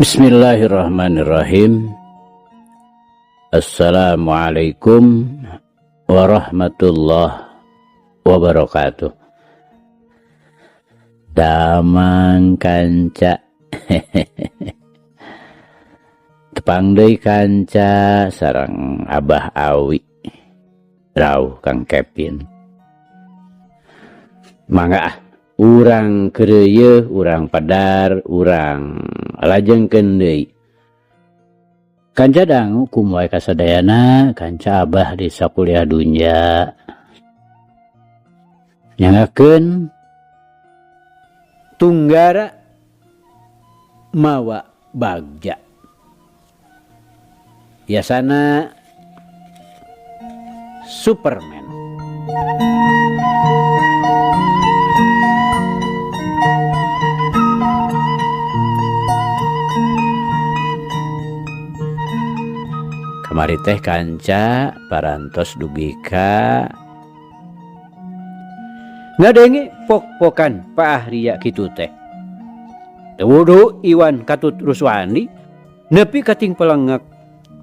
Bismillahirrahmanirrahim. Assalamualaikum warahmatullahi wabarakatuh. Damang kanca tepang deui kanca sareng Abah Awi rauh Kang Kevin. Mangga urang keureuy, urang padar, urang lajengkeun deui. Kanca dangu kumaha kasadayana kanca Abah di sakuliah dunya. Nyangakeun tunggara mawa bagja. Biasana Superman. Kamari teh kanca parantos dugi ka ngadenge pok-pokan Pak Ahria kitu teh. Tewudu Iwan Katut Ruswandi nepi kating pelengek.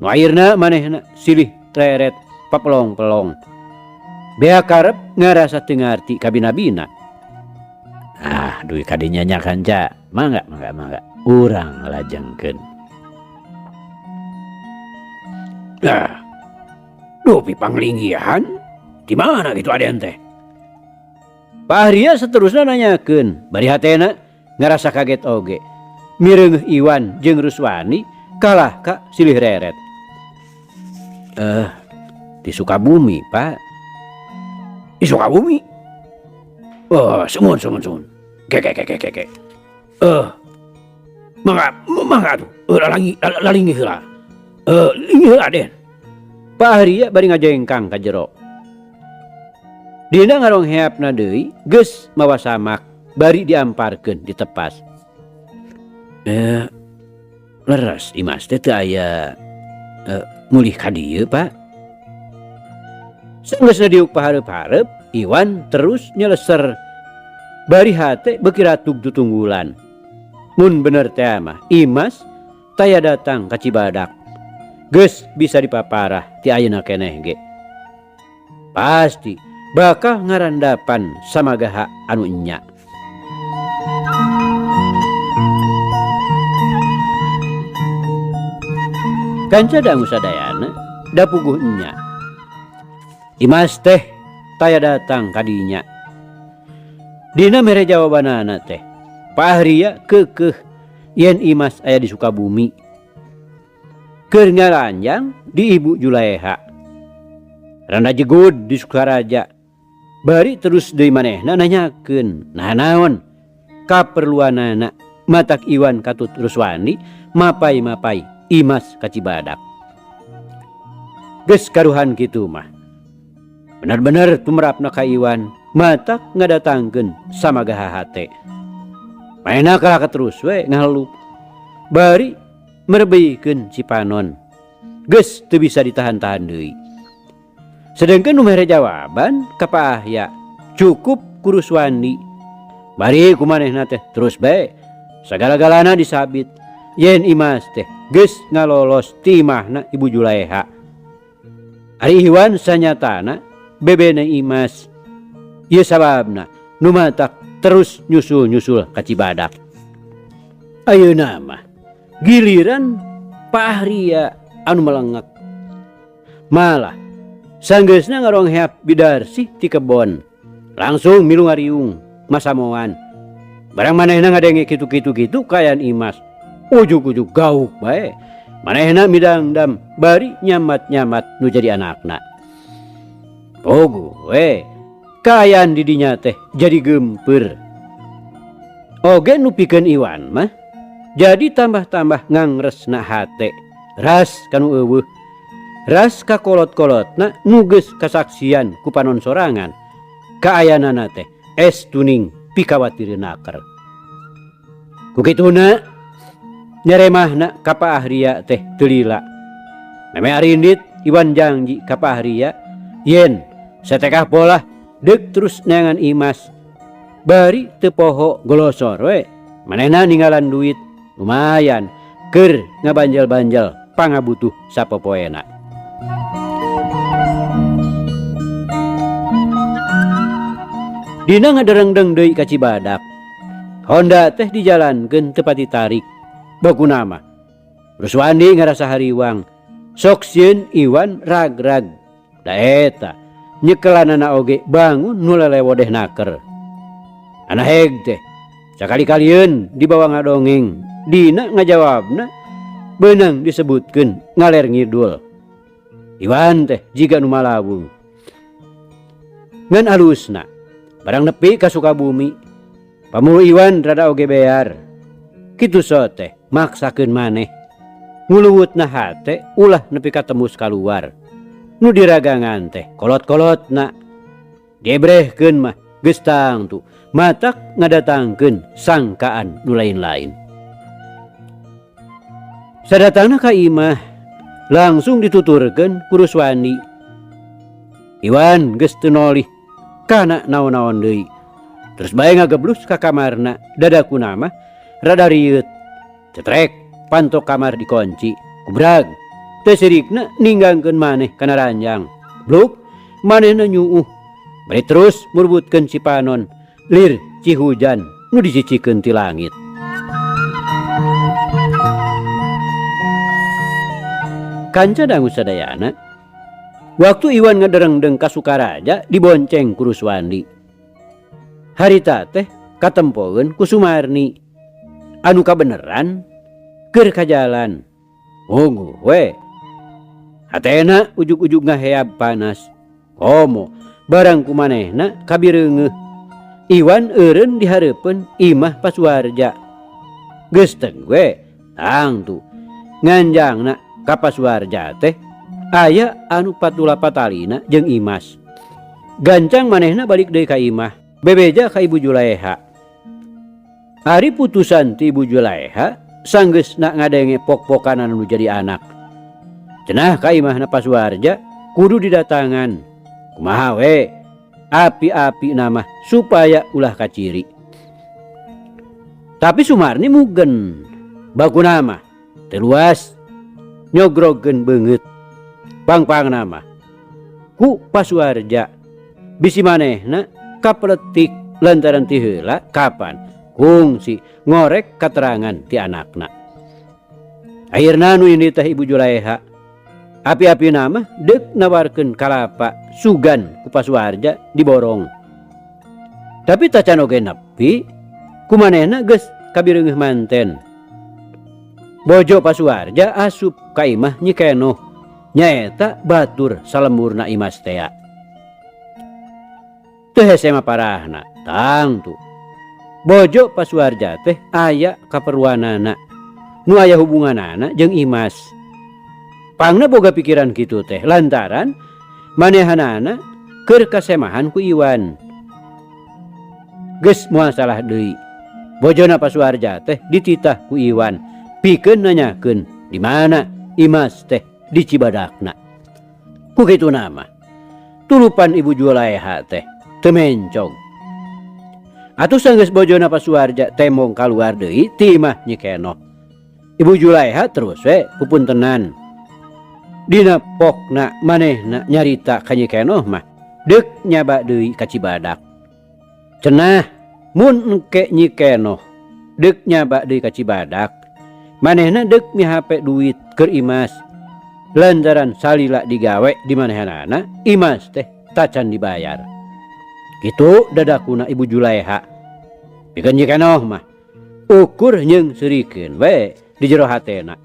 Nu ayeuna manehna silih treret papelong-pelong. Bea karep ngarasa teu ngarti kabina-bina. Duy kadinya nya kanca. Mangga. Urang lajengkeun. Dupi panglinggihan di mana gitu aden teh? Pak Ahria seterusnya nanyakeun, bari hatena ngarasa kaget oge. Mireungeuh Iwan jeung Ruswani kalah ka silih reret. Di Sukabumi, Pak. Di Sukabumi? Sumun. Keke. Mangga tuh. Lalingi heula. Linggih aden. Pak Ahria bari ngajengkang ka jero. Dina ngarongheapna deui geus mawa samak bari diamparkeun ditepas. Leres Imas teh teu aya mulih ka dieu, Pak. Saenggeusna diuk pahareup-hareup, Iwan terus nyeleser. Bari hate beuki ratug tutunggulan. Mun bener teh mah Imas taya datang ka Cibadak. Geus bisa dipaparah ti ayeuna keneh ge. Pasti bakal ngarandapan samagaha anu enya. Kanca dangu sadayana da puguh enya. Imas teh taya datang ka dinya. Dina mere jawabanana teh Pak Ahria keukeuh yen Imas aya di Sukabumi. Keur ngaranjang di Ibu Juleha. Randa jegud di Sukaraja. Bari terus deui manehna nanyakeun, nah naon kaperluanana matak Iwan Katut Ruswandi mapai-mapai Imas ka Cibadak. Geus karuhan kitu mah. Bener-bener tumrapna ka Iwan matak ngadatangkeun samagaha hate. Manehna kalah terus we ngalup. Bari merebeuikeun si Panon. Geus teu bisa ditahan-tahan deui. Sedengkeun nu mere jawaban ka Pak Ahya cukup ku Ruswandi. Bari kumanehna teh terus bae sagala-galana disabit yen Imas teh geus ngalolos ti imahna Ibu Juleha. Ari Iwan sanyatana bebena Imas. Ieu sababna nu matak terus nyusul-nyusul ka Cibadak. Ayeuna mah giliran Pak Ahria anu melengek. Malah sanggeusna ngarongheap bidarsih ti kebon. Langsung milu ngariung masamoan. Barang manehna ngadenge kitu-kitu kayan Imas. Ujug-ujug gauk bae. Manehna midangdam bari nyamat-nyamat nu jadi anakna. Pogo we kayan di dinya teh jadi gempeur. Oge nu pikeun Iwan mah jadi tambah-tambah ngangresna hate. Ras kanu eueuh. Ras kakolot-kolotna nu geus kasaksian ku panon sorangan. Kaayanana teh tuning pikawatirenaker. Kukituna nyaremahna ka Pak Ahria teh teu lila. Meme arindit Iwan janji ka Pak Ahria yen satekah polah deuk terus neangan Imas. Bari teu poho golosor we. Manehna ninggalan duit lumayan keur ngabanjal-banjal pangabutuh sapopoena. Dina ngaderengdeng deui ka Cibadak. Honda teh dijalankeun teu pati tarik. Bakuna mah Ruswandi ngarasa hariwang. Sok sieun Iwan ragrag. Da eta nyekelanana oge bangun nu lelewodeh naker. Anaheg teh sakali-kalieun dibawa ngadongeng. Dina ngajawabna beunang disebutkeun ngaler ngidul. Iwan teh jiga nu malawung. Ngan alusna barang nepi ka Sukabumi. Pamuh Iwan rada oge bear. Kitu so teh maksakeun maneh. Nguluwutna hate ulah nepi ka tembus kaluar. Nu diragangan teh kolot-kolotna. Diebrehkeun mah geus tangtu matak ngadatangkeun sangkaan nu lain-lain. Sadatangna ka imah langsung dituturkeun ku Ruswandi. Iwan geus teu nolih kana naon-naon deui. Terus bae ngageblus ka kamarna. Dadakuna mah rada rieuit. Cetrek pantok kamar dikunci. Kubrag teu sirikna ninggangkeun maneh kana ranjang. Bluk manehna nyuuh. Bari terus murbutkeun Cipanon lir Cihujan nu dicicikeun ti langit. Kanca dangu sadayana, waktu Iwan ngaderengdeng ka Sukaraja dibonceng ku Ruswandi. Harita teh katempoeun ku Sumarni. Anu kabeneran keur ka jalan. Ungu we. Hatena ujug-ujug ngaheab panas. Komo barang kumanehna kabireungeuh. Iwan eureun dihareupeun imah Pasuarja. Geus teu we tangtu nganjangna ka Pasuarja teh aya anu patula patalina jeung Imas. Gancang manehna balik deui ka imah. Bebeja ka Ibu Julaiha. Ari putusan ti Ibu Julaiha sanggeusna ngadenge pok-pokan anu jadi anak. Cenah ka imahna Pasuarja kudu didatangan. Kumaha we? Api-api nama supaya ulah kaciri. Tapi Sumarni mugen. Bakuna mah teu luas nyogrogkeun beungeut. Pang-pang nama ku Pasuarja bisi manehna kapletik lantaran ti heula kapan kungsi ngorek katerangan ti anakna. Akhirna nu ini teh Ibu Julaiha api-api nama deuk nawarkeun kalapa sugan ku Pasuarja diborong. Tapi tacan oge nepi kumanehna geus kabireungeuh manten. Bojo Pasuarja asup ka imah Nyi Kenoh nyaeta batur salemburna Imas tea. Teu hese mah parahna tangtu bojo Pasuarja teh aya kaperluanana nu aya hubunganana jeung Imas. Pangna boga pikiran kitu teh lantaran manehanana keur kasemahan ku Iwan. Geus moal salah deui. Bojona Pasuarja teh dititah ku Iwan pikeun nanyakeun di mana Imas teh di Cibadakna. Ku kitu nama tulupan Ibu Julaiha teh teu mencong. Atuh sanggeus bojona Pasuarja temong kaluar deui ti imah Nyi Kenoh. Ibu Julaiha terus we pupuntenan. Dina pokna manehna nyarita ka Nyi Kenoh mah deuk nyaba deui ka Cibadak. Cenah mun engke Nyi Kenoh deuk nyaba deui ka Cibadak, manehna deuk mihape duit keur Imas. Lantaran salila digawe di manehanana Imas teh tacan dibayar. Kitu dadakuna Ibu Julaiha. Pikeun Nyi Kenoh mah ukur nyeung serikeun we di jero hatena.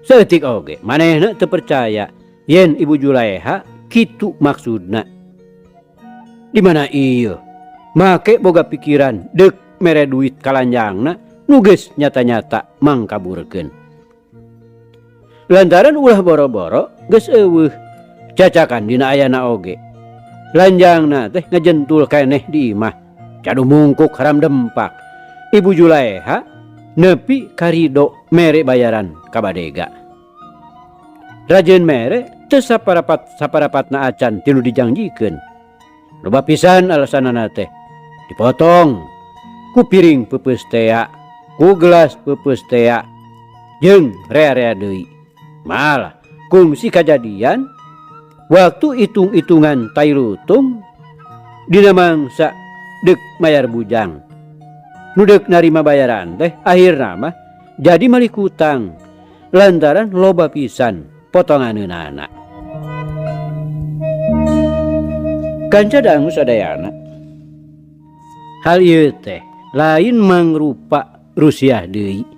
Saeutik oge manehna teu percaya yen Ibu Julaiha kitu maksudna. Di mana ieu make boga pikiran deuk mere duit kalanjangna nu geus nyata-nyata mangkaburkeun. Lantaran ulah boro-boro geus eueuh cacakan dina ayana oge. Lanjangna teh ngajentul keneh di imah. Cadu mungkuk haram dempak. Ibu Julaiha nepi karido mere bayaran ka badega. Rajeun mere teu saparapatna acan tinu dijangjikeun. Loba pisan alasanana teh dipotong ku piring peupeus tea, ku gelas peupeus tea, jeung rea-rea deui. Malah kungsi kajadian waktu itung-itungan tai lutung dina mangsa deuk mayar bujang. Nu deuk narima bayaran teh akhirna mah jadi malik hutang lantaran loba pisan potonganeunana. Kanca dangu sadayana, hal ieu teh lain mangrupa Rusiah deui.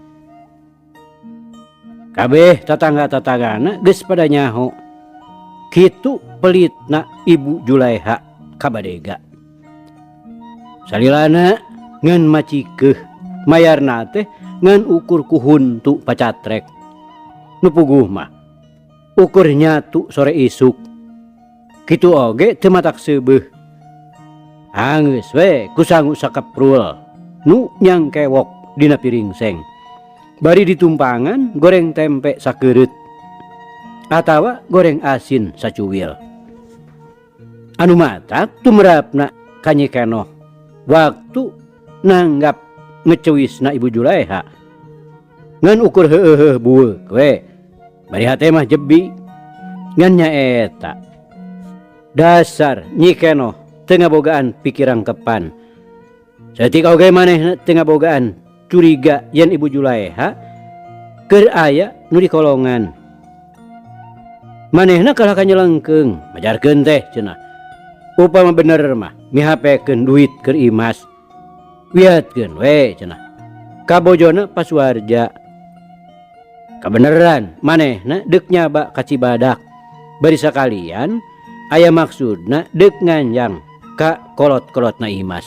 Kabeh tatangga-tatanggana geus pada nyaho kitu pelitna Ibu Julaiha kabadega. Salilana ngan macikeun mayarna teh ngan ukur ku huntu pacatrek. Nu puguh mah ukur nyatu sore isuk. Kitu oge teu matak seubeuh. Anggeus we kusangu sakaprul nu nyangkewok dina piring seng. Bari ditumpangan goreng tempe sakeureut atawa goreng asin sacuwil. Anu matak tumrapna Kanyi Kenoh waktu nanggap ngecewisna Ibu Julaiha ngan ukur heueuh bueuk we. Bari hate mah jebi ngan nyaeta dasar Nyi Kenoh teu ngabogaan pikiran kepan. Saeutik oge manehna teu ngabogaan curiga yen Ibu Julaiha keur aya nu di kolongan. Manehna kalah kanyelengkeung majarkeun teh cenah. Upama bener mah mihapekeun duit keur Imas. Wiatkeun we cenah. Kabojona Pasuarja. Kabeneran manehna deuk nyaba ka Cibadak. Bari sakalian aya maksudna deuk nganjang ka kolot-kolotna Imas.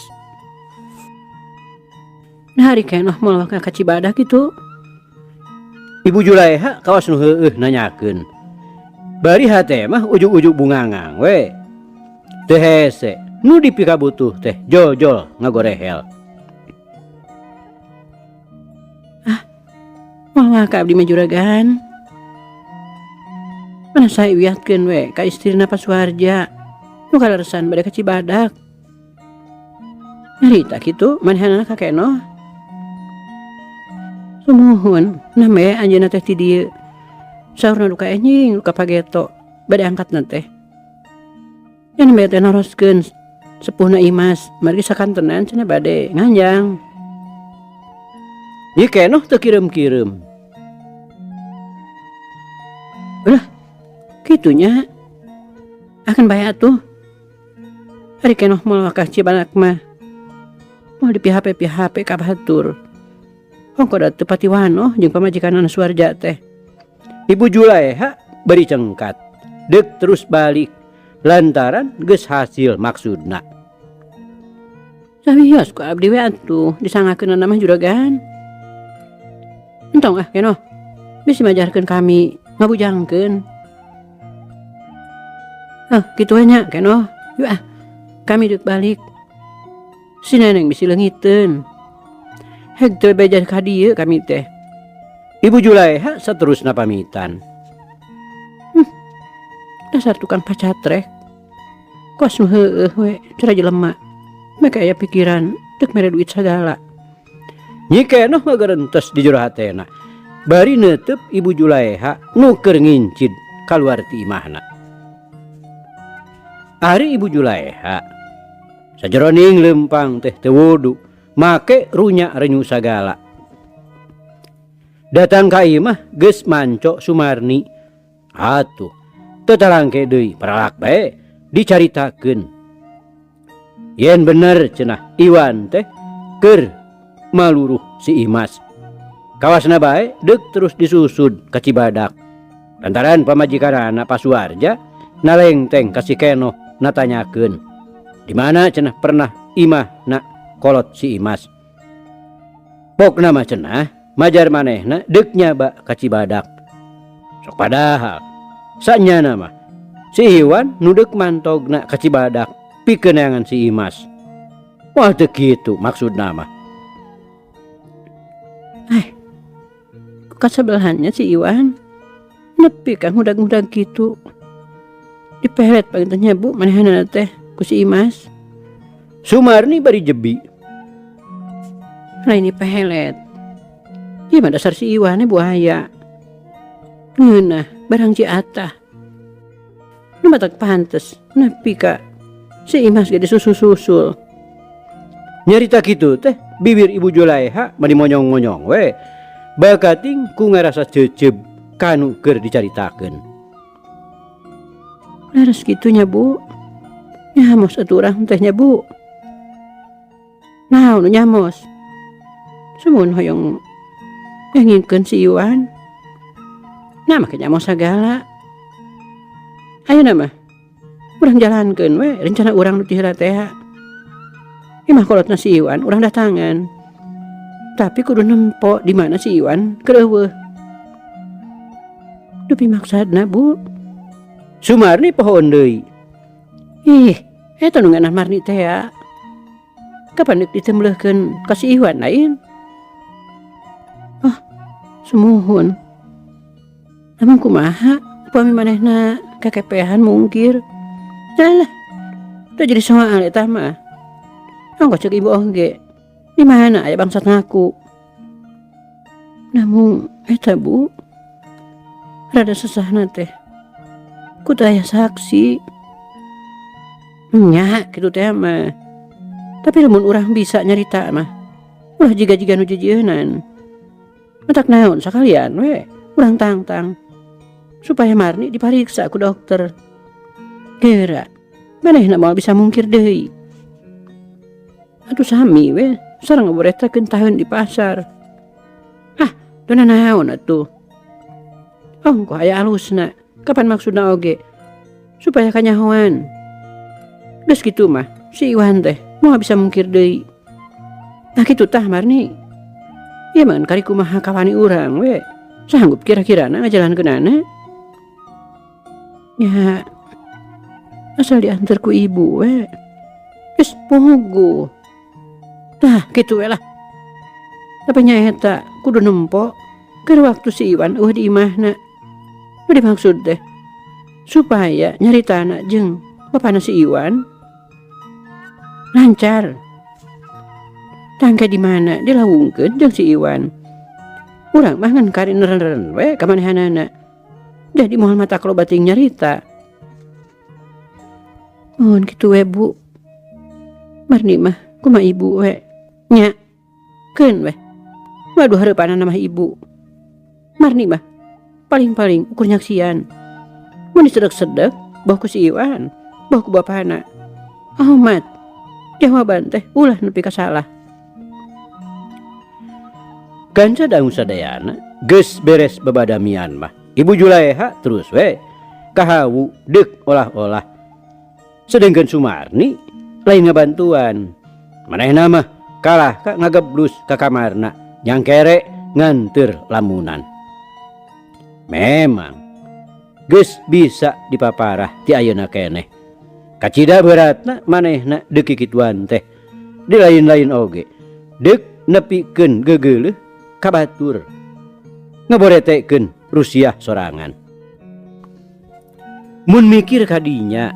Nah hari Kenoh moal ka Cibadak kitu. Ibu Julaiha kawas nu heueuh nanyakeun. Bari hate mah ujug-ujug bungangang we. Teu hese nu dipikabutuh teh jol-jol ngagorehel. Moal ka abdi mah juragan. Mana sae wiatkeun we ka istrina Pasuarja nu kaleresan bade ka Cibadak. Nyarita kitu manehanana ka Kenoh. Sumuhun name anjeunna teh ti dieu. Saurna duka enjing duka pageto bade angkatna teh. Yen bae teh naroskeun sepuhna Imas margi sakantenan cenah bade nganjang. Nyi Kenoh teu kireum-kireum. Ulah kitunya akan bae atuh. Hari Kenoh moal ka Cibadak mah moal dipihape-pihape ka batur. Hongko da teu pati wanoh jeung pamajikanna Suarja teh. Ibu Julaiha bari cengkat deuk terus balik lantaran geus hasil maksudna. Sawios ku abdi we atuh disangakeunna mah juragan. Entong Kenoh bisi majarkeun kami ngabujangkeun. Kitu we nya Kenoh. Yuk kami deuk balik. Si neneng bisi leungiteun. Heg teu bejan ka dieu kami teh. Ibu Julaiha saterusna pamitan. Dasar tukang pacatrek. Kos nu heueuh we cara jelema. Make aya pikiran deuk mere duit sagala. Nyi Kenoh mah garentes di jero hatena. Bari neuteup Ibu Julaiha nu keur ngincid kaluar ti imahna. Ari Ibu Julaiha sajeroning lempang teh teu wudu. Make runya renyu sagala. Datang ka imah geus manco Sumarni. Atuh teu tarangke deui paralak bae dicaritakeun. Yen bener cenah Iwan teh keur maluruh si Imas. Kawasna bae deuk terus disusud ka Cibadak. Lantaran pamajikanna Pasuarja nalengteng ka si Kenoh natanyakeun. Di mana cenah pernah imahna kolot si Imas. Pokna mah cenah majar manehna deuk nyaba ka Cibadak. Sok padahal sanyana mah si Iwan nu deuk mantogna ka Cibadak pikeun neangan si Imas. Wah teu kitu maksudna mah. Kasebelahannya si Iwan nepi kan ngudag-ngudag kitu. Dipelet pagintanya bu manehna teh ku si Imas. Sumarni bari jebi. Lain dipelet. Gimana dasar si Iwan buaya. Ngeunah barang ciatah. Nu matak pantes nepi ka si Imas ge disusul-susul. Nyarita kitu teh bibir Ibu Julaiha mani monyong-monyong we. Bakating ku ngarasa ceceb kanu keur dicaritakeun. Laras kitunya Bu. Nyamos atuh urang teh nya Bu. Naon nu nyamos? Sumun hoyong ngingkeun si Iwan. Nah make nyamos sagala. Ayeuna mah urang jalankeun we rencana urang nu ti heula teh. Imah kolotna si Iwan urang datangan. Tapi kudu nempo di mana si Iwan keur eueuh. Dupi maksudna Bu. Sumarni pohon deui. Ih, eta nu ngaran Marni teh ya. Kapan deuk ditembeleukeun ka si Iwan lain? Oh, sumuhun. Namun kumaha upami manehna kekepehan mungkir. Alah, teu jadi soal eta mah. Anggo ceuk ibu oge. Di mana aya bangsat ngaku? Namun eta Bu, rada susahna teh. Kudu aya saksi. Nya kitu teh mah. Tapi lamun urang bisa nyarita mah, ulah jiga-jiga nu jijieunan. Matak naon sakalian we, urang tangtang supaya Marni dipariksa ku dokter. Geura, manehna moal bisa mungkir deui. Atuh sami we, sareng ngaboretakeun taheun di pasar. Ah, dona naon atuh? Ongko aya alusna, kapan maksudna oge? Supaya kanyahoan. Geus kitu mah, si Iwan teh moal bisa mungkir deui. Nah kitu tah Marni. Ieu mah kari kumaha kawani urang we. Sanggup kira-kirana ngajalankeunana? Ya, asal diantar ku ibu we. Geus pogo. Tah kitu we lah. Tapi nya eta kudu nempo keur waktu si Iwan eueuh di imahna. Nu dimaksud teh supaya nyaritana jeung bapana si Iwan lancar. Tangke di mana dilawungkeun jeung si Iwan. Urang mah ngan kari neren-neren we ka manehanana. Jadi moal mata kalau bating nyarita. Mohon kitu we Bu. Marni mah kumaha ibu we. Nya. Keun we. Waduh hareupanana mah ibu. Marni mah paling-paling ukur nyaksian. Mun disedek-sedek boh ku si Iwan, boh ku bapana. Ahmad. Jawaban teh ulah nepi ka salah. Kanca dangu sadayana geus beres babadamian mah. Ibu Julaiha terus we kahawu deuk olah-olah. Sedengkeun Sumarni lain ngabantuan. Manehna mah kalah ka ngageblus ka kamarna nyangkere nganteur lamunan. Memang geus bisa dipaparah ti ayeuna keneh. Kacida beratna manehna deuk kikituan teh. Di lain-lain oge deuk nepikeun gegeuleuh ka batur. Ngaboretekeun Rusiah sorangan. Mun mikir kadinya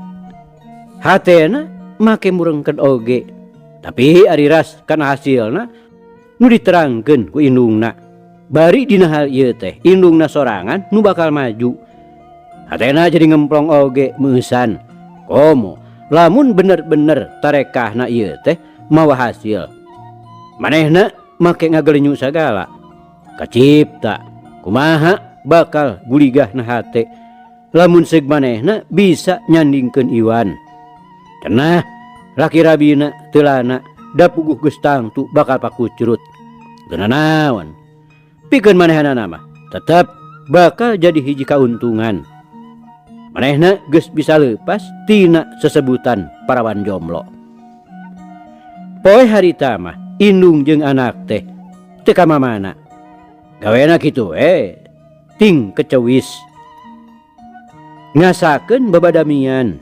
hatena make murengkeun oge. Tapi ari ras kana hasilna nu diterangkeun ku indungna. Bari dina hal ieu teh indungna sorangan nu bakal maju. Hatena jadi ngemplong oge meusan. Komo lamun bener-bener tarekahna ieu teh mawa hasil. Manehna make ngagelinyu sagala. Kacipta kumaha bakal guligahna hate lamun seug manehna bisa nyandingkeun Iwan. Cenah laki rabina teulana da puguh geus tangtu bakal pakucrut. Geuna naon? Pikeun manehanana mah tetep bakal jadi hiji kauntungan. Manehna geus bisa leupas tina sesebutan parawan jomblo. Poe harita mah indung jeung anak teh teu ka mamana. Gawena kitu ting kecewis. Ngasakeun babadamian.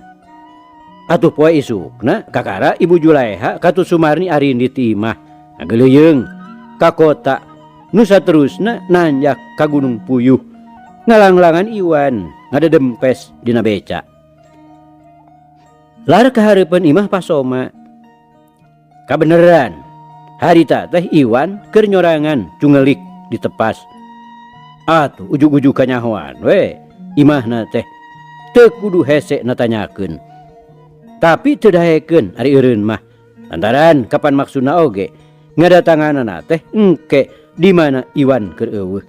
Atuh poe isukna kakara Ibu Julaiha katu Sumarni arindi ti imah ngageuleuyeung ka kota nu saterusna nanjak ka Gunung Puyuh ngalanglangan Iwan ngadedempes dina beca. Lar kahareupeun imah pasoma. Kabeneran harita teh Iwan keur nyorangan cungelik ditepas. Atuh ujug-ujug kanyahoan we imahna teh teu kudu hese natanyakeun. Tapi teu daekeun ari eureun mah. Lantaran kapan maksudna oge ngadatanganana teh engke di mana Iwan keur eueuh.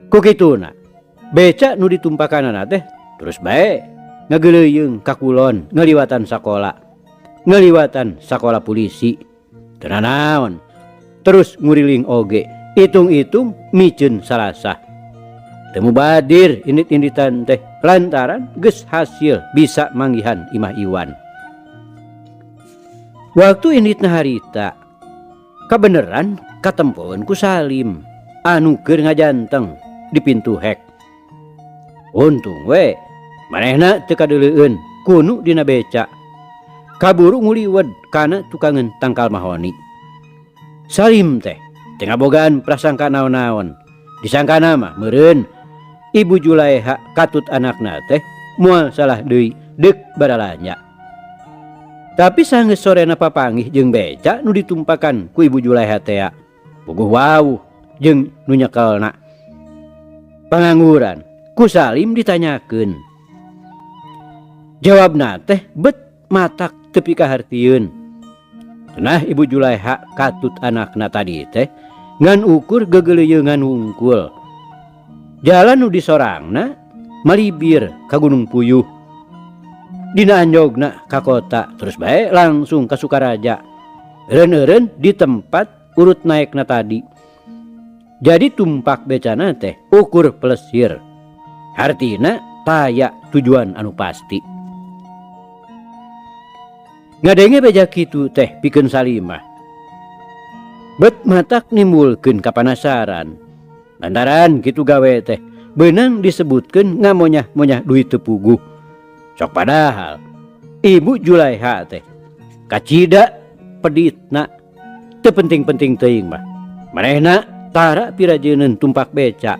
Ku kituna beca nu ditumpakanana teh terus bae ngageuleuyeung ka kulon ngaliwatan sakola polisi. Teu nanaon. Terus nguriling oge itung-itung miceun Salasa. Teu mubadir indit-inditan teh lantaran geus hasil bisa manggihan imah Iwan. Waktu inditna harita kabeneran katempoeun ku Salim anu keur ngajanteng di pintu hek. Untung we manehna teu kadeuleueun kunu dina beca. Kaburu nguliwed kana tukangan tangkal mahoni. Salim teh teu ngabogaan prasangka naon-naon. Disangkana mah meureun Ibu Julaiha katut anakna teh moal salah deui deuk baralanya. Tapi sanggeus sorena papanggih jeung beca nu ditumpakan ku Ibu Julaiha teh bogoh wawuh jeung nu nyekelna. Pangangguran ku Salim ditanyakeun. Jawabna teh bet matak teu pikahartieun. Cenah Ibu Julaiha katut anakna tadi teh ngan ukur gegeuleuyeungan hungkul. Jalan nu disorangna malibir ka Gunung Puyuh. Dina anjogna ka kota terus bae langsung ka Sukaraja. Eureun-eureun di tempat urut naekna tadi. Jadi tumpak becana teh ukur plesir. Artina taya tujuan anu pasti. Ngadenge beja kitu teh pikeun Salimah. Bet matak nimbulkeun kapanasaran. Lantaran kitu gawe teh beunang disebutkeun ngamonyah-monyah duit teu puguh. Sok padahal Ibu Julaiha teh kacida peditna teu penting-penting teuing mah. Manehna tara pirajeuneun tumpak beca.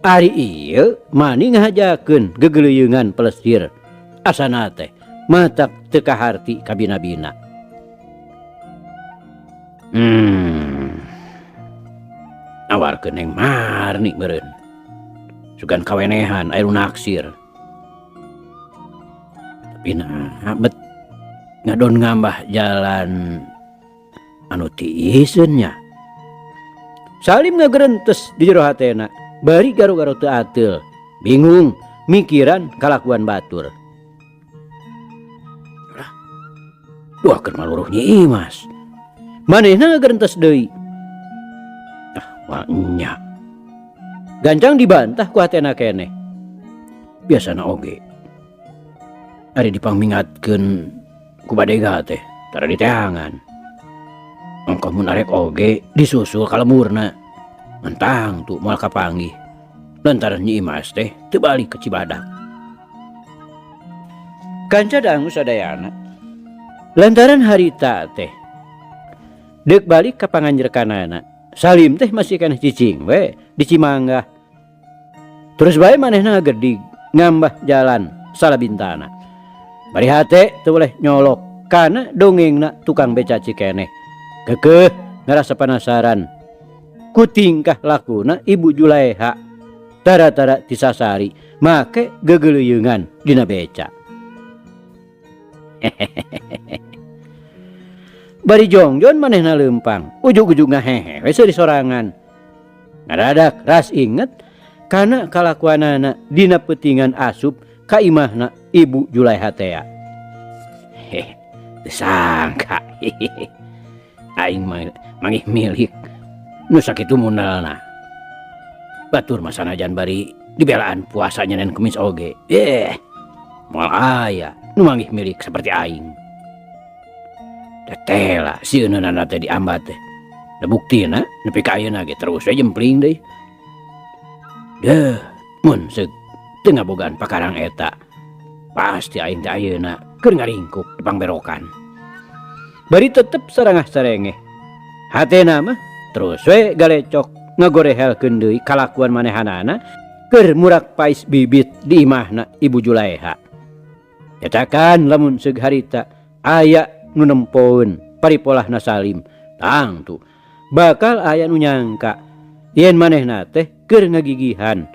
Ari ieu mani ngahajakeun gegeuleuyeungan plesir. Asana teh matak teu kaharti ka bina-bina. Nawarkeun Neng Marni meureun. Sugan kawenehan aya nu naksir. Tapi nah bet ngadon ngambah jalan anu tiiseun nya. Salim ngageurentes di jero hatena, bari garo-garo teu ateul, bingung mikiran kalakuan batur. Duh keur maluruh Nyi Imas. Manehna ngageurentes deui. Nya gancang dibantah ku hatena keneh. Biasana oge ari dipangmingatkeun ku badega teh tara diteangan. Engko mun arek oge disusul ka lemurna mentang tu moal kapanggih lantaran Nyi Imas teh teu balik ke Cibadak. Kanca dangu sadayana lantaran harita teh deuk balik ka panganjerkanana. Salim teh masih keneh cicing we di Cimanggah. Terus bae manehna ngagedig ngambah jalan Salabintana. Bari hate teu boleh nyolok kana dongengna tukang beca cikeneh. Keukeuh ngarasa penasaran ku tingkah lakuna Ibu Julaiha. Tara-tara disasari make gegeuleuyeungan dina beca. Bari jongjon manehna leumpang, ujug-ujug ngahehe we seuri sorangan. Ngadadak ras inget kana kalakuanana dina peutingan asup ka imahna Ibu Julaiha teh. Teu sangka. Aing mangih milik nu sakitu munalna. Batur mah sanajan bari dibelaan puasa Nyeun Kemis oge. Moal aya nu mangih milik seperti aing. Tetela sieunana teh diambat teh. Da buktina nepi ka ayeuna ge terus we jempling deui. Deuh, mun seug teu ngabogaan pakarang eta, pasti aing teh ayeuna keur ngaringkuk di pangberokan. Bari tetep sarangah sarengeh. Hatena mah terus we galecok ngagorehelkeun deui kalakuan manehanana keur murak pais bibit di imahna Ibu Julaiha. Nyatakan lamun seug harita aya nu nempoeun paripolahna Salim, tang tu bakal aya nu nyangka yen manehna teh keur ngagigihan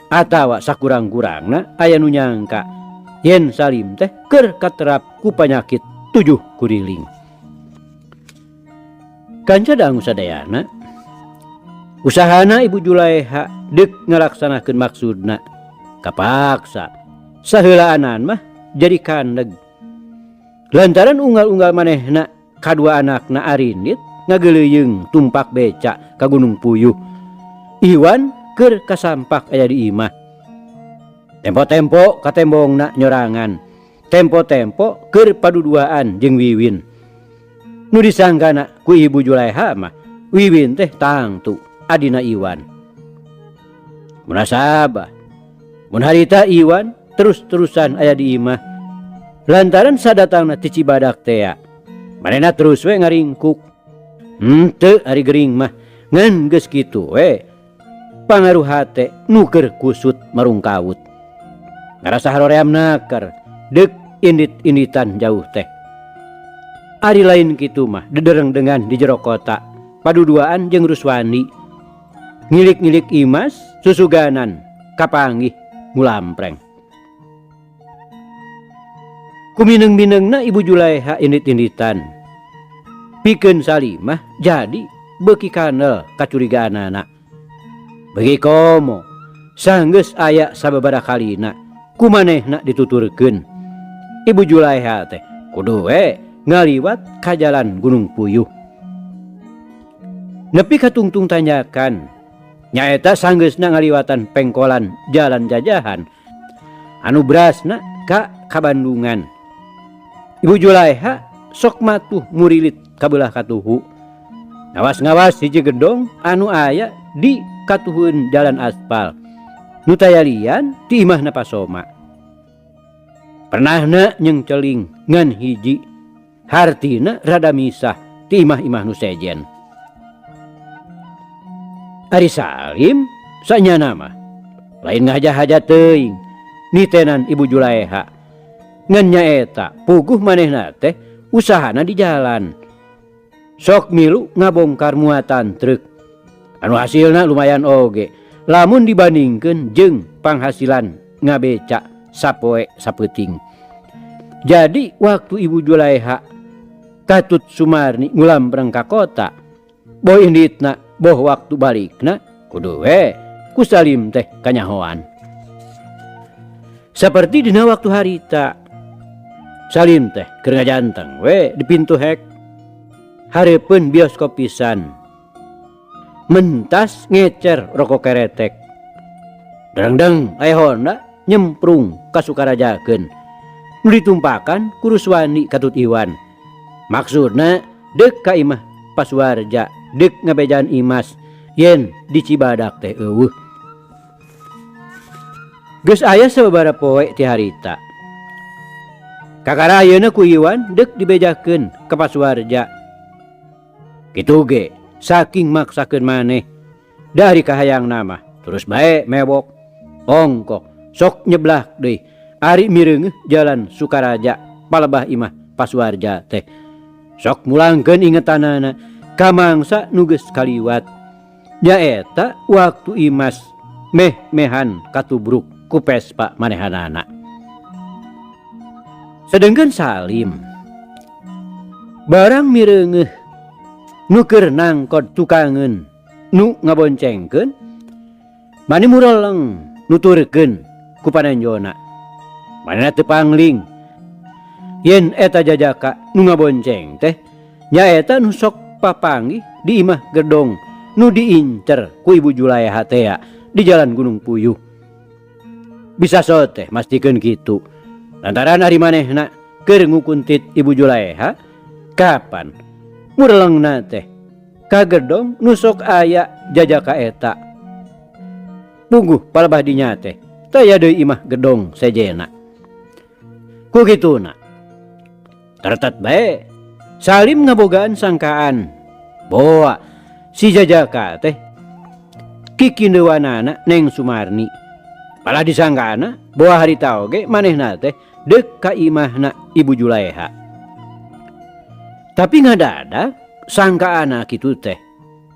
atawa sakurang-kurangna aya nu nyangka yen Salim teh keur katerap ku panyakit 7 kuriling. Kanca dangu sadayana, usahana Ibu Julaiha deuk ngalaksanakeun maksudna kapaksa saheulaan mah jadi kandeg. Lantaran unggal-unggal manehna kadua anakna arinit ngageleuyeung tumpak beca ka Gunung Puyuh. Iwan keur kasampak aya di imah. Tempo-tempo katembongna nyorangan. Tempo-tempo keur paduduaan jeung Wiwin. Nu disangkana ku Ibu Julaiha mah Wiwin teh tangtu adina Iwan. Munasabah mun harita Iwan terus-terusan aya di imah lantaran sadatangna ti Cibadak teh manehna terus we ngaringkuk. Henteu ari gering mah ngan geus kitu we pangaruh hate nu keur kusut marungkawut. Ngarasa haroream nakar deuk indit-inditan jauh teh. Ari lain kitu mah dedereng dengan di jero kota paduduaan jeung Ruswani ngilik-ngilik Imas susuganan kapanggih ngulampreng. Kumineng-minengna Ibu Julaiha indit-inditan pikeun Salimah jadi beuki kanel kacurigaanana. Bagi komo sanggeus aya sababaraha kalina kumanehna dituturkeun Ibu Julaiha teh kudu we ngaliwat ka jalan Gunung Puyuh. Nepi ka tungtung tanyakan nyaeta sanggeusna ngaliwatan pengkolan jalan jajahan anu berasna ka Bandungan. Ibu Julaiha sok matuh murilit kabelah katuhu. Ngawas-ngawas hiji gedong anu aya di katuhun jalan aspal. Nu tayalian ti imahna Pasoma. Pernahna nyengceling ngan hiji hartina rada misah ti imah-imah nu sejen. Ari Salim sanyana mah lain ngahaja-haja teuing nitenan Ibu Julaiha. Ngan nyaeta puguh manehna teh usahana di jalan. Sok milu ngabongkar muatan truk. Anu hasilna lumayan oge lamun dibandingkeun jeung panghasilan ngabeca sapoe sapeuting. Jadi waktu Ibu Julaiha katut Sumarni ngulampreng ka kota, boh inditna boh waktu balikna kudu we ku Salim teh kanyahoan. Seperti dina waktu harita Salim teh keur ngajanteng we di pintu hek hareupeun bioskop pisan. Mentas ngecer rokok keretek. Dereng-dereng aya Honda nyemprung ka Sukarajakeun. Nu ditumpakan ku Ruswani katut Iwan. Maksudna deuk ka imah Pasuarja, deuk ngabejaan Imas yen di Cibadak teh eueuh. Geus aya sababaraha poe ti harita. Kakara ayeuna ku Iwan deuk dibejakeun ka Pasuarja. Kitu ge saking maksakeun maneh dari kahayang nama terus bae mewok ongkok sok nyeblak deui ari mireungeuh jalan Sukaraja palebah imah Pasuarja teh sok mulangkeun ingetanana ka mangsa nu geus kaliwat nyaeta waktu Imas meh-mehan katubruk ku Vespa manehanana. Sedengkeun Salim barang mireungeuh nu keur nangkod tukangeun nu ngaboncengkeun mani mureleng nuturkeun ku panenjona manehna teu pangling yen eta jajaka nu ngabonceng teh nyaeta nu sok papanggih di imah gedong nu diincer ku Ibu Julaiha teh di jalan Gunung Puyuh. Bisa so teh mastikeun kitu lantaran ari manehna keur ngukuntit Ibu Julaiha kapan murelengna teh ka gedong nu sok aya jajaka eta. Puguh palebah dinya teh taya deui imah gedong sejena. Ku kituna tertet bae Salim ngabogaan sangkaan bahwa si jajaka teh kikindewanana Neng Sumarni. Malah disangkana bahwa harita oge manehna teh deuk ka imahna Ibu Julaiha. Tapi ngadadak sangkaan kitu teh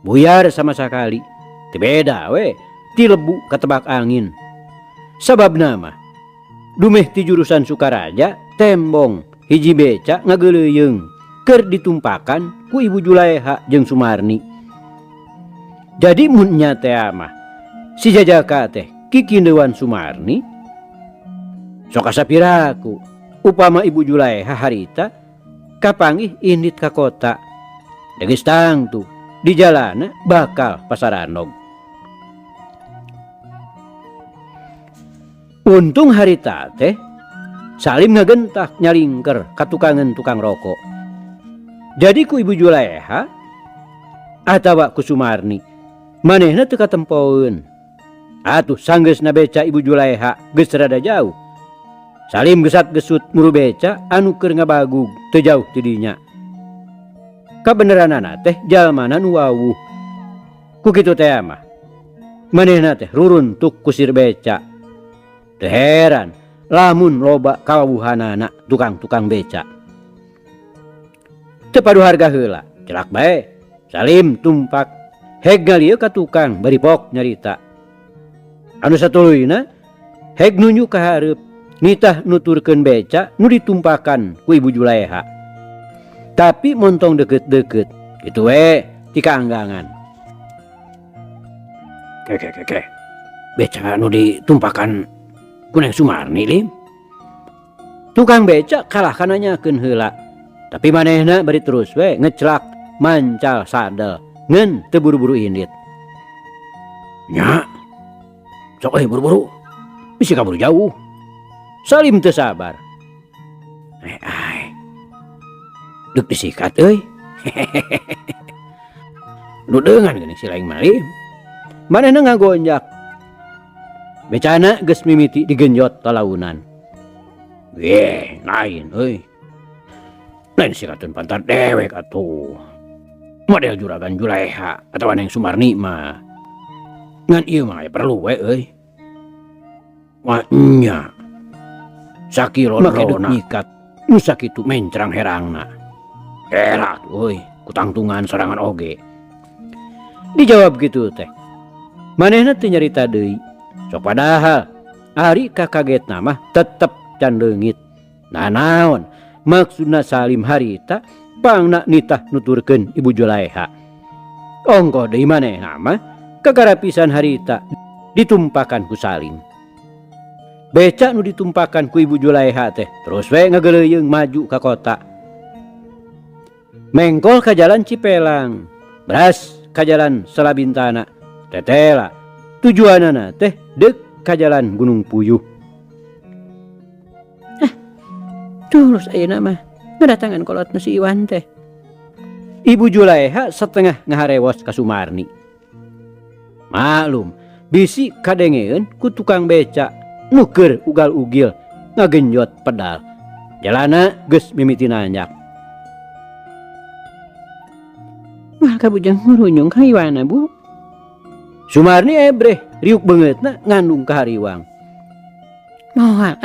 buyar sama sekali. Teu beda we ti lebu katebak angin. Sabab nama dumeh ti jurusan Sukaraja tembong hiji beca ngageleuyeng keur ditumpakan ku Ibu Julaiha jeung Sumarni. Jadi mun nya teh mah si Jajaka teh kikindewan Sumarni sok asapiraku upama Ibu Julaiha harita kapanggih indit ka kota geus tangtu di jalana bakal pasaranog. Untung harita teh Salim ngagentak nyalingker ka tukangan tukang rokok. Jadi ku Ibu Julaiha atawa ku Sumarni manehna teu katempoeun. Atuh sanggeusna beca Ibu Julaiha geus rada jauh. Salim gesat-gesut muru beca anu keur ngabagug teu jauh ti dinya. Kabeneranana teh jalmana nu wawuh. Ku kitu teh mah manehna teh ruruntuk kusir beca. Teu heran lamun loba kawuhanana tukang-tukang beca. Teu padu harga heula, celak bae. Salim tumpak heg ngalieu ka tukang bari pok nyarita. Anu satuluyna heg nunjuk ka hareup nitah nuturkeun beca nu ditumpakan ku Ibu Julaiha. Tapi montong deket-deket kitu we ti kaanggangan. Ke. Beca nu ditumpakan ku Neng Sumarni lim. Tukang beca kalah kana nyakeun heula. Tapi manehna bari terus we ngeclak mancal sadel ngeun teu buru-buru indit. Nya. Sok buru-buru. Bisi kabur jauh. Salim teu sabar. Ai. Duk disikat euy. Lu deungan geuning si laing malim. Manehna ngagonjak. Becana geus mimiti digenjot talaunan. Weh, lain euy. Lain sikateun pantar dewek atuh. Model juragan Julaiha atawa Neng Sumarni mah. Ngan ieu mah perlu we euy. Wah nya. Sakilon rona nyikat nu sakitu mencrang herangna. Erat euy, kutangtungan sorangan oge. Dijawab gitu teh. Manehna teu nyarita deui. Sok padahal ari kakagetna mah tetep can leungit. Nah naon maksudna Salim harita pangna nitah nuturkeun Ibu Julaiha. Ongko deui manehna mah kagara pisan harita ditumpakan ku Salim. Beca nu ditumpakan ku Ibu Julaiha teh terus we ngageleuyeng maju ka kota. Mengkol ka jalan Cipelang, beras ka jalan Salabintana, tetela tujuanana teh dek ka jalan Gunung Puyuh. Tulus ayeuna mah ngadatangan kolotna si Iwan teh. Ibu Julaiha setengah ngaharewos ka Sumarni. Maklum bisi kadengeun ku tukang beca nu keur ugal-ugil ngagenjot pedal. Jalana geus mimiti nanjak. Wah kabujang ngurunyung ka Iwana Bu. Sumarni ebreh riuk beungeutna ngandung kahariwang. Moal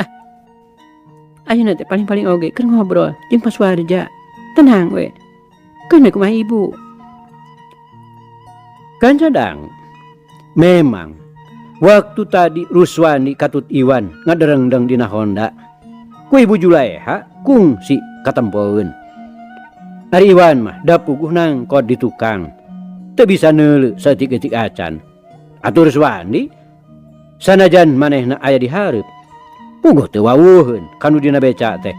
ayeuna teh paling-paling oge keur ngobrol jeung Pasuarja. Tenang we. Kana kumaha Ibu? Kan cadang. Memang waktu tadi Ruswani katut Iwan ngaderengdeng dina Honda. Ku Ibu Julaiha kungsi katempoeun. Ari Iwan mah da puguh nangkod di tukang. Teu bisa neuleu saeutik-eutik acan. Atur Ruswani sanajan manehna aya di hareup puguh teu wawuheun kanu dina beca teh.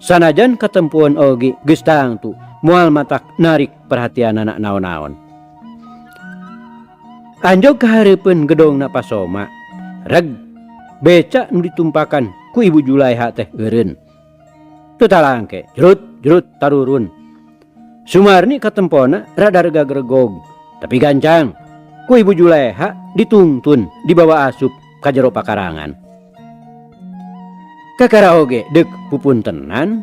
Sanajan katempuan oge geus tangtu moal matak narik perhatian anak naon-naon. Anjog kahareupeun gedongna Pasoma reg beca nu ditumpakan ku Ibu Julaiha teh eureun. Teu talangke jerut tarurun. Sumarni katempona rada regag-regog tapi gancang. Ku Ibu Julaiha ditungtun dibawa asup ka jero pakarangan. Kakara oge deuk pupuntenan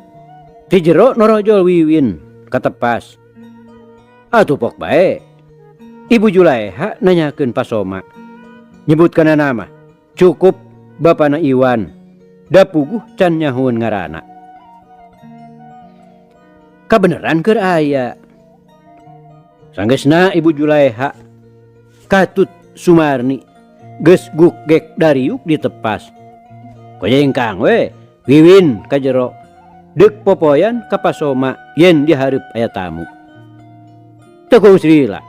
ti jero norojol wiwin katepas. Atuh pok bae. Ibu Julaiha nanyakeun Pasoma. Nyebutkeun nama cukup bapana Iwan. Da puguh can nyahueun ngaranna. Kabeneran keur aya. Sanggeusna Ibu Julaiha katut Sumarni geus gukgek dariuk ditepas. Kojengkang we wiwin ka jero deuk popoyan ka Pasoma yen dihareup aya tamu. Teu Srila.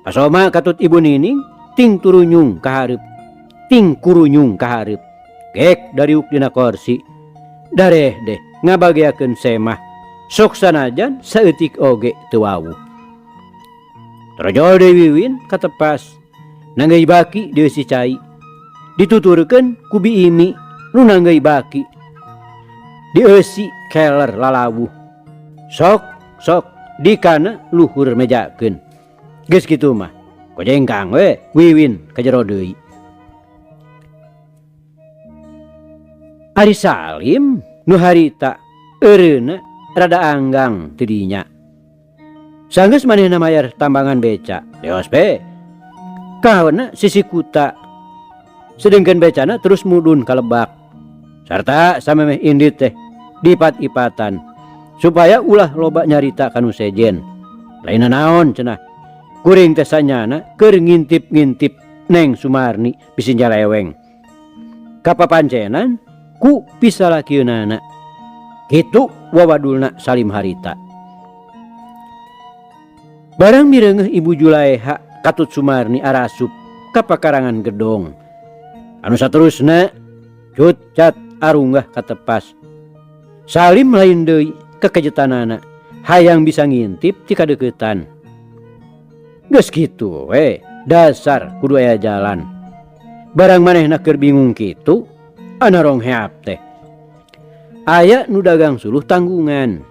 Pasoma katut Ibu Nining ting turunyung ka hareup. Ting kurunyung ka hareup. Gek dariuk dina kursi. Dareh deh ngabagiakeun semah. Sok sanajan saeutik oge teu wawuh. Trojo deui wiwin katepas. Nanggei baki deui si cai. Dituturkeun ku biimi nu nanggei baki. Dieusi keler lalawuh. Sok dikana luhur mejakeun. Geus kitu mah. Kojengkang we wiwin ka jero deui. Ari Salim nu harita eureuna rada anggang teu dinya. Sanggeus manehna mayar tambangan beca. Leos be. Kawana sisi kuta. Sedengkeun becana terus mudun ka Lebak. Sarta samemeh indit teh dipat-ipatan supaya ulah loba nyarita kanu sejen. Lainna naon cenah. Kuring teh sanyana keur ngintip-ngintip Neng Sumarni bisi jaleweng. Kapapancenan ku pisalakieunana. Kitu wawadulna Salim harita. Barang mireungeuh Ibu Julaiha katut Sumarni arasup ka pakarangan gedong. Anu saterusna cut cat arunggah katepas. Salim lain deui kekejetanana hayang bisa ngintip ti kadeuketan. Geus kitu we dasar kudu aya jalan. Barang manehna keur bingung kitu ana rong heap teh. Aya nu dagang suluh tanggungan.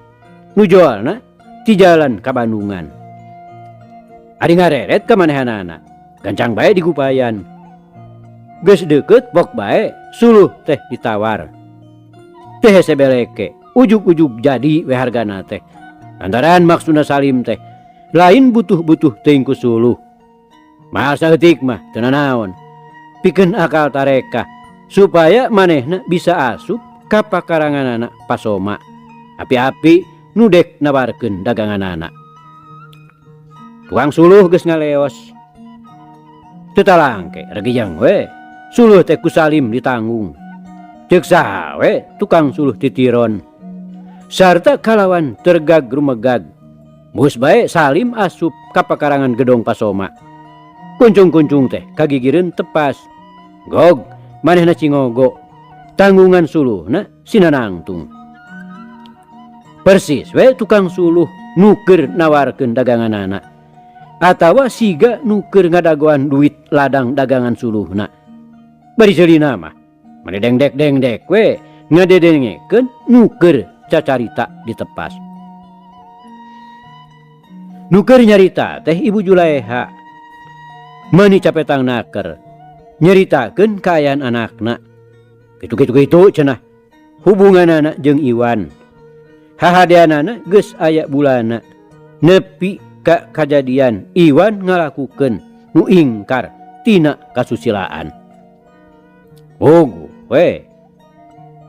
Nu joalna ti jalan ka Bandungan. Ari ngareret ka manehanana. Gancang bae digupayan. Geus deukeut pok bae suluh teh ditawar. Teh hese beleke, ujug-ujug jadi we hargana teh. Lantaran maksudna Salim teh lain butuh-butuh teuing ku suluh. Mahal saeutik mah teu naon. Pikeun akal tareka supaya manehna bisa asup ka pakaranganana Pasoma. Api-api nu dek nawarkeun daganganana. Tukang suluh geus ngaleos. Teu talangke regejang we. Suluh teh ku Salim ditanggung. Ceuk saha we tukang suluh titiron. Sarta kalawan tergag rumegag. Bus bae Salim asup ka pakarangan gedong Pasoma. Kuncung-kuncung teh kagigireun tepas. Gog manehna cingogo. Tanggungan suluhna sinanangtung. Persis we tukang suluh nu keur nawarkeun daganganana. Atawa siga nu keur ngadagoan duit ladang dagangan suluhna. Bari seulina mah mane dengdek we ngadedengekeun nu keur cacarita ditepas. Nu keur nyarita teh Ibu Julaiha. Meuni capetang naker nyaritakeun kaayaan anakna. Kitu-kitu cenah hubunganana jeung Iwan. Hahadeanana geus aya bulana nepi ka kajadian Iwan ngalakukeun nu ingkar tina kasusilaan. Ogu we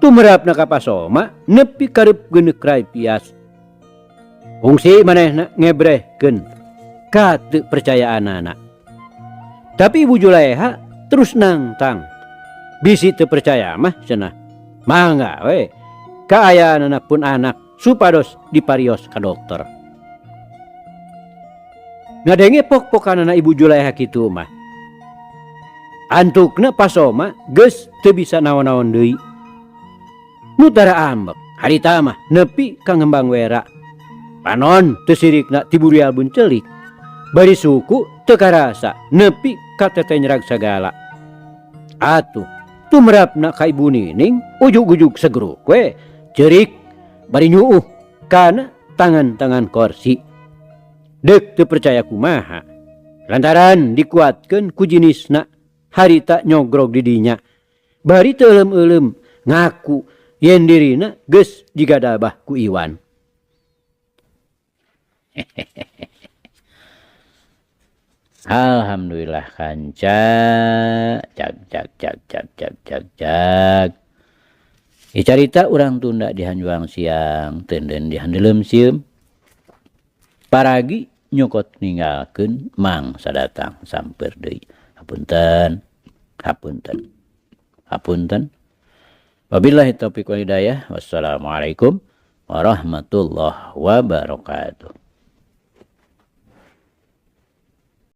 tumrapna ka Pasoma nepi kareup geuneuk rai pias. Fungsi manehna ngebrehkeun ka teu percayaanana. Tapi Ibu Julaiha terus nangtang. Bisi teu percaya mah cenah. Mangga we kaayaanana pun anak supados diparios ka dokter. Ngadenge pok-pokanana Ibu Julaiha kitu mah. Antukna Pasoma geus teu bisa naon-naon deui. Nu tara ambek harita mah nepi ka ngembang wera. Panon teu sirikna ti burial buncelik. Bari suku teu karasa nepi ka teteh nyerag sagala. Atuh tumrapna ka Ibu Nining ujug-ujug segeruk we ceurik bari nyuuh kana tangan-tangan kursi. Dek teu percaya kumaha. Lantaran dikuatkeun ku jinisna harita nyogrog di dinya. Bari teu euleum-euleum ngaku yen dirina geus digadabah ku Iwan. Alhamdulillah kanca. Jak. Icarita urang tunda di hanjuang siang, tenden di handeuleum sieum. Paragi nyokot ninggalkeun mangsa datang samper deui. Hapunten. Wabillahi taufiq wal hidayah. Wassalamualaikum warahmatullahi wabarakatuh.